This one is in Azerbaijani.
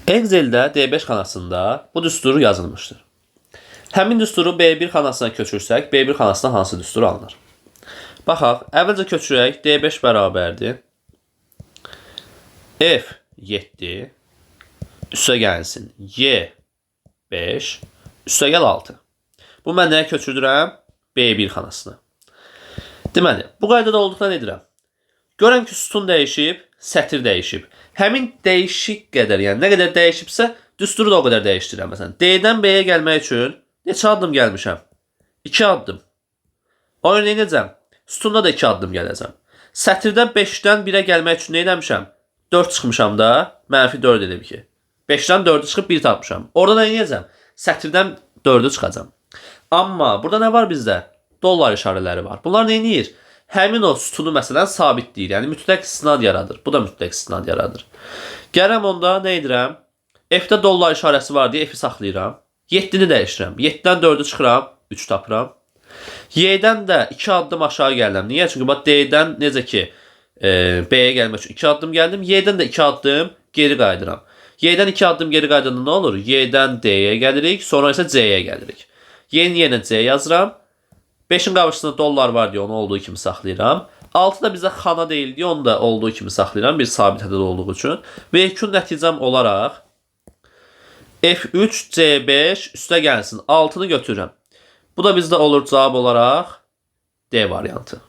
Excel'də D5 xanasında bu düstur yazılmışdır. Həmin düsturu B1 xanasına köçürsək, B1 xanasına hansı düstur alınır? Baxaq, əvvəlcə köçürək. D5 bərabərdir. F7 üstə gəlsin. Y5 üstə gəl 6. Bu mən nəyə köçürdürəm? B1 xanasına. Deməli, bu qaydada olduqda nə edirəm? Görəm ki, sütun dəyişib, sətir dəyişib. Həmin dəyişik qədər, yəni nə qədər dəyişibsə, düsturu da o qədər dəyişdirirəm. Məsələn, D-dən B-yə gəlmək üçün neçə addım gəlmişəm? 2 addım. O nə edəcəm? Sütunda da 2 addım gələcəm. Sətirdən 5-dən 1-ə gəlmək üçün nə etmişəm? 4 çıxmışam da, mənfi 4 edib ki. 5-dən 4-ü çıxıb 1 tapmışam. Orada nə edəcəm? Sətirdən 4-ü çıxacam. Amma burada nə var bizdə? Dollar işarələri var. Bunlar nə edir? Həmin o sütunu məsələn sabitləyir. Yəni mütləq istinad yaradır. Bu da mütləq istinad yaradır. Gələm onda nə edirəm? F-də dollar işarəsi var deyə F-i saxlayıram. 7-ni dəyişirəm. 7-dən 4-ü çıxıram, 3 tapıram. Y-dən də 2 addım aşağı gəlirəm. Niyə? Çünki bax D-dən necə ki B-yə gəlmək üçün 2 addım gəldim. Y-dən də 2 addım geri qayıdıram. Y-dən 2 addım geri qaydanda nə olur? Y-dən D-yə gəlirik, sonra isə C-yə gəlirik. Y-ni yenə C yazıram. 5-in qarşısında dollar var deyə onu olduğu kimi saxlayıram. 6 da bizə xana deyil deyə onu da olduğu kimi saxlayıram. Bir sabit ədəd olduğu üçün. Və yekun nəticəm olaraq F3 C5 üstə gəlsin. 6-nı götürürəm. Bu da bizdə olur cavab olaraq D variantı.